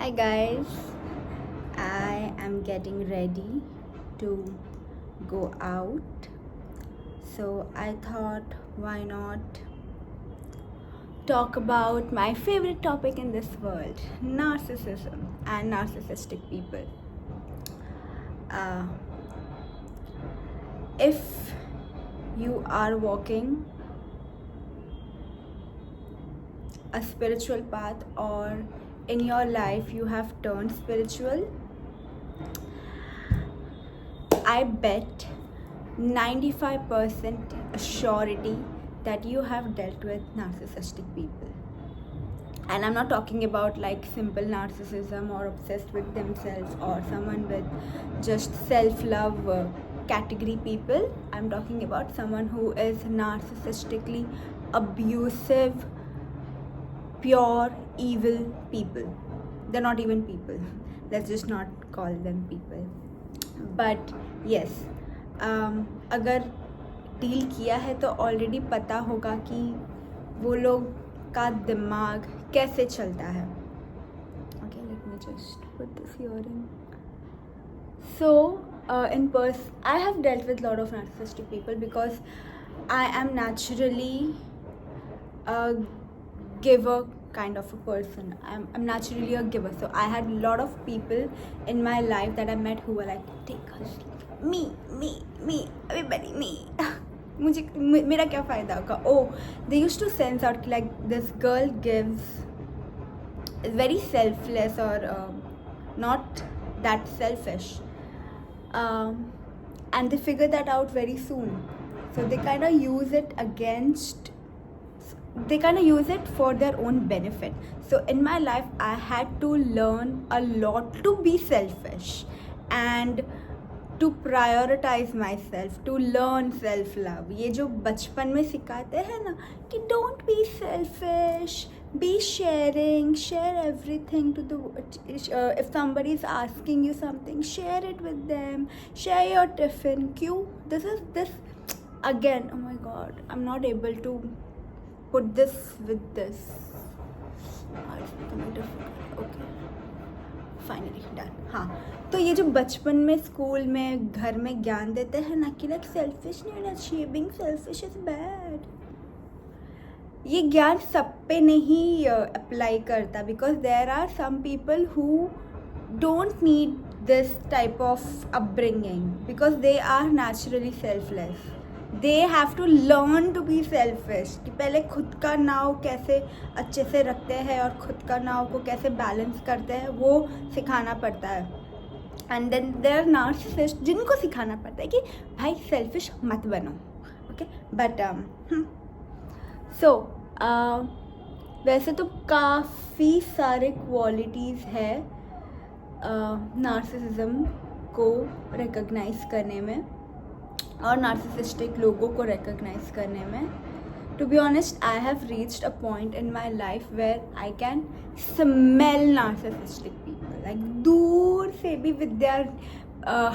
Hi guys, I am getting ready to go out. So I thought, why not talk about my favorite topic in this world, narcissism and narcissistic people. Uh, if you are walking a spiritual path, or in your life you have turned spiritual, I bet 95% surety that you have dealt with narcissistic people. And I'm not talking about like simple narcissism or obsessed with themselves or someone with just self-love category people. I'm talking about someone who is narcissistically abusive, pure evil people. They're not even people. Let's just not call them people. But yes, अगर deal किया है तो already पता होगा कि वो लोग का दिमाग कैसे चलता है. Okay, let me just put this earring. So in person, I have dealt with a lot of narcissistic people because I am naturally a giver kind of a person. I'm naturally a giver. So I had a lot of people in my life that I met who were like, take us, me, everybody, me. मुझे मेरा क्या फ़ायदा होगा. Oh, they used to sense out like this girl gives, is very selfless or not that selfish, and they figure that out very soon. So they kind of use it against, they kind of use it for their own benefit. So in my life I had to learn a lot to be selfish and to prioritize myself, to learn self love. ये जो बचपन में सिखाते हैं ना कि don't be selfish, be sharing, share everything to the if somebody is asking you something, share it with them, share your tiffin. क्यों? This again, oh my god, I'm not able to put this with this. It's becoming difficult. Okay, finally done. हाँ, तो ये जो बचपन में school में घर में ज्ञान देते हैं ना कि लाइक सेल्फिश नहीं होना चाहिए, बीइंग सेल्फिश इज बैड, ये ज्ञान सब पे नहीं अप्लाई करता. Because there are some people who don't need this type of upbringing because they are naturally selfless. They have to learn to be selfish कि पहले खुद का नाव कैसे अच्छे से रखते हैं और खुद का नाव को कैसे बैलेंस करते हैं वो सिखाना पड़ता है. एंड देन देयर नार्सिसिस्ट जिनको सिखाना पड़ता है कि भाई सेल्फिश मत बनो. ओके, बट सो वैसे तो काफ़ी सारे क्वालिटीज़ है नार्सिसिज्म को रिकग्नाइज करने में और नार्सिसिस्टिक लोगों को रिकग्नाइज करने में. To be honest, I have reached a point in my life where I can smell narcissistic people, like दूर से भी, with their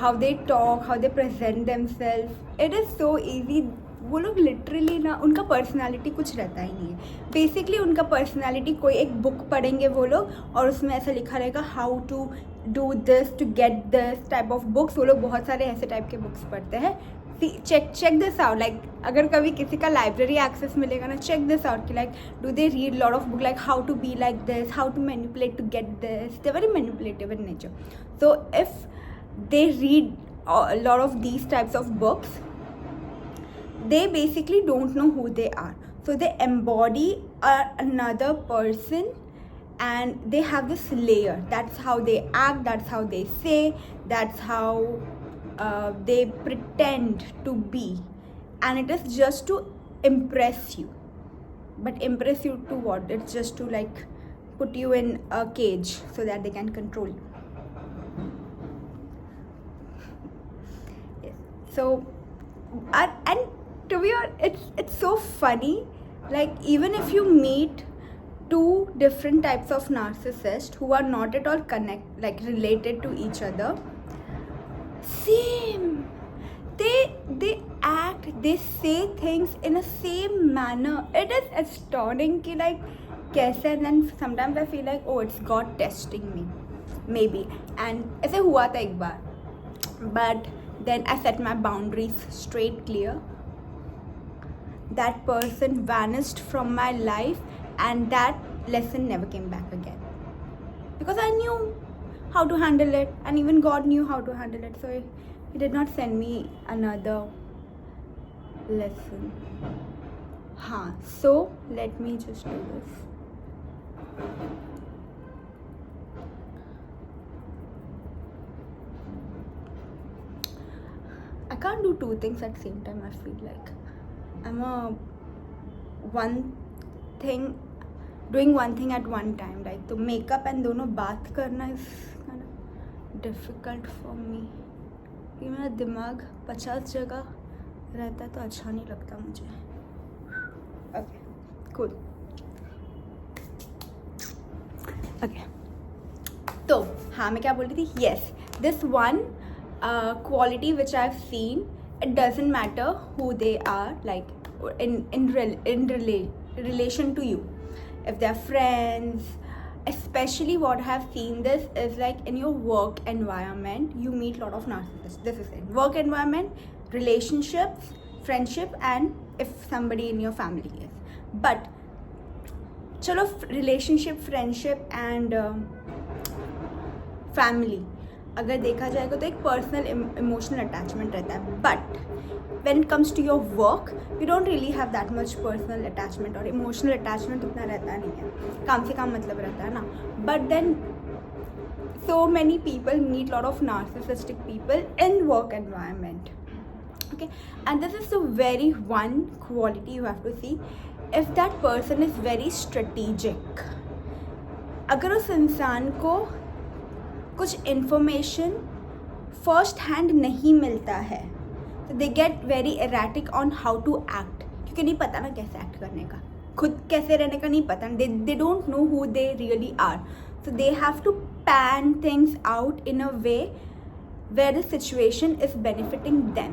how they talk, how they present themselves. It is so easy. वो लोग literally ना, उनका personality कुछ रहता ही नहीं है. बेसिकली उनका पर्सनैलिटी, कोई एक बुक पढ़ेंगे वो लोग और उसमें ऐसा लिखा रहेगा how to do this to get this type of books. वो लोग बहुत सारे ऐसे टाइप के बुक्स पढ़ते हैं. check this out. like अगर कभी किसी का लाइब्रेरी एक्सेस मिलेगा ना, check this out कि like do they read lot of book like how to be like this, how to manipulate to get this. They're very manipulative in nature. So if they read a lot of these types of books, they basically don't know who they are. So they embody another person and they have this layer. That's how they act, that's how they say, that's how they pretend to be, and it is just to impress you. But impress you to what? It's just to like put you in a cage so that they can control you. Yes. So and to be honest, it's so funny. Like even if you meet two different types of narcissists who are not at all related to each other, same, they act, they say things in a same manner. It is astounding कि like कैसे, and then sometimes I feel like oh it's God testing me maybe, and ऐसे हुआ था एक बार, but then I set my boundaries straight clear. That person vanished from my life, and that lesson never came back again, because I knew how to handle it, and even God knew how to handle it, so he did not send me another lesson. So let me just do this. I can't do two things at the same time. I feel like I'm doing one thing at one time. Like तो makeup and दोनों बात करना is kind of difficult for me. कि मेरा दिमाग 50 जगह रहता तो अच्छा नहीं लगता मुझे. Okay, cool. Okay. तो हाँ, मैं क्या बोल रही थी? Yes, this one quality which I've seen, it doesn't matter who they are, like in relation to you, if they're friends, especially what I have seen this is like in your work environment you meet a lot of narcissists. This is in work environment, relationships, friendship, and if somebody in your family is. But chalo, relationship, friendship and family अगर देखा जाएगा तो एक personal emotional attachment रहता है, but when it comes to your work you don't really have that much personal attachment और emotional attachment उतना रहता नहीं है, काम से काम मतलब रहता है ना. But then so many people meet lot of narcissistic people in work environment. Okay, and this is the very one quality you have to see. If that person is very strategic, अगर उस इंसान को कुछ information first hand नहीं मिलता है तो they get very erratic on how to act, क्योंकि नहीं पता ना कैसे एक्ट करने का, खुद कैसे रहने का नहीं पता, they don't know who they really are, so they have to plan things out in a way where the situation is benefiting them.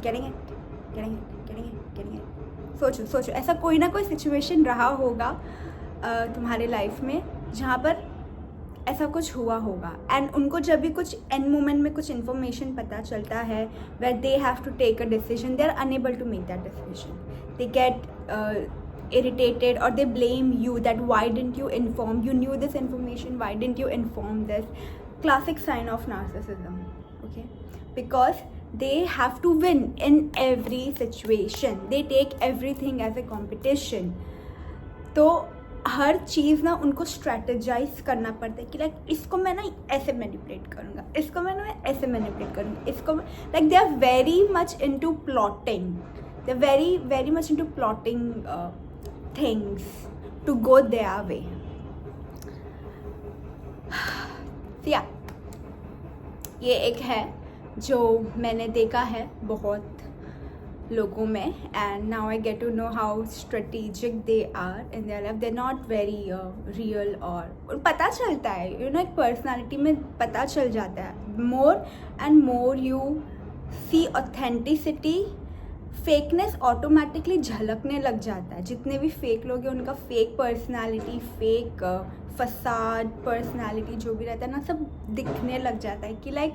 Getting it. सोचो ऐसा कोई ना कोई सिचुएशन रहा होगा तुम्हारे लाइफ में जहाँ पर ऐसा कुछ हुआ होगा, एंड उनको जब भी कुछ एंड मोमेंट में कुछ इन्फॉर्मेशन पता चलता है where they have to take a decision, they are unable to make that decision, they get irritated or they blame you that why didn't you inform, you knew this information, why didn't you inform this. Classic sign of narcissism. Okay, because they have to win in every situation, they take everything as a competition. तो हर चीज़ ना उनको strategise करना पड़ता है कि like इसको मैं ना ऐसे मैनिपुलेट करूँगा, इसको मैं ना ऐसे मैनिपुलेट करूँगा, इसको like they are very much into plotting, they are very much into plotting things to go their way. या ये एक है जो मैंने देखा है बहुत लोगों में, and now I get to know how strategic they are in their life. They not very real, और पता चलता है, यू नो, एक पर्सनालिटी में पता चल जाता है. More and more you see authenticity, fakeness automatically झलकने लग जाता है. जितने भी फेक लोग हैं उनका fake personality, fake facade personality जो भी रहता है ना, सब दिखने लग जाता है कि लाइक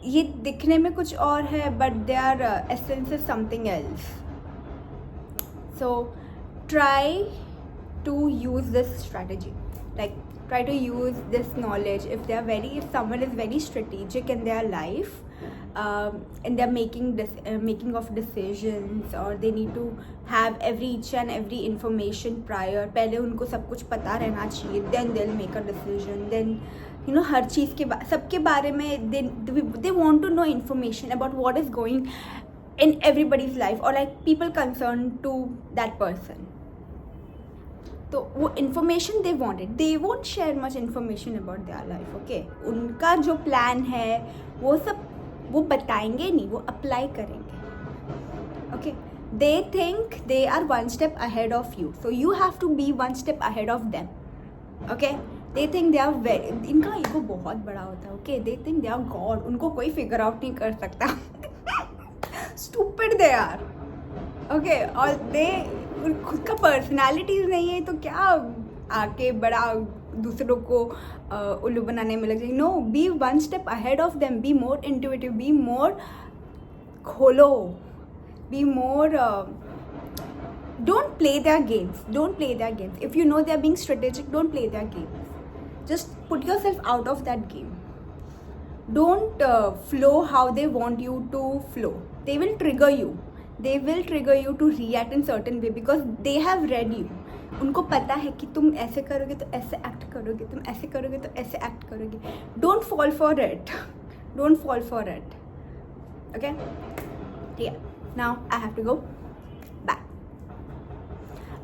ये दिखने में कुछ और है but they are essence is something else. So try to use this strategy, like try to use this knowledge if someone is very strategic in their life, and they're making of decisions, or they need to have each and every information prior, पहले उनको सब कुछ पता रहना चाहिए, then they'll make a decision, then you know हर चीज़ के सबके बारे में they want to know information about what is going in everybody's life, or like people concerned to that person. तो वो information they wanted, they won't share much information about their life. Okay, उनका जो plan है वो सब वो बताएंगे नहीं, वो अप्लाई करेंगे. Okay, they think they are one step ahead of you, so you have to be one step ahead of them. Okay, they think they are very, इनका ईगो बहुत बड़ा होता है. Okay, they think they are God, उनको कोई figure out नहीं कर सकता. Stupid they are. ओके, और खुद का पर्सनालिटीज नहीं है तो क्या आके बड़ा दूसरों को उल्लू बनाने में लग जाए. No, be one step ahead of them, be more intuitive, be more खोलो, be more. Don't play their games. Don't play their games. If you know they are being strategic, don't play their games. Just put yourself out of that game. Don't flow how they want you to flow. They will trigger you. They will trigger you to react in certain way because they have read you. उनको पता है कि तुम ऐसे करोगे तो ऐसे act करोगे, तुम ऐसे करोगे तो ऐसे एक्ट करोगे. Don't fall for it. Don't fall for it. Okay? Yeah. Now I have to go.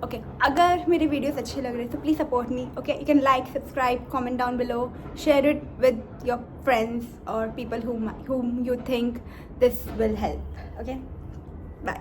Okay, अगर मेरे वीडियोस अच्छे लग रहे हैं तो please support me. Okay, you can like, subscribe, comment down below, share it with your friends और people whom you think this will help. Okay, bye.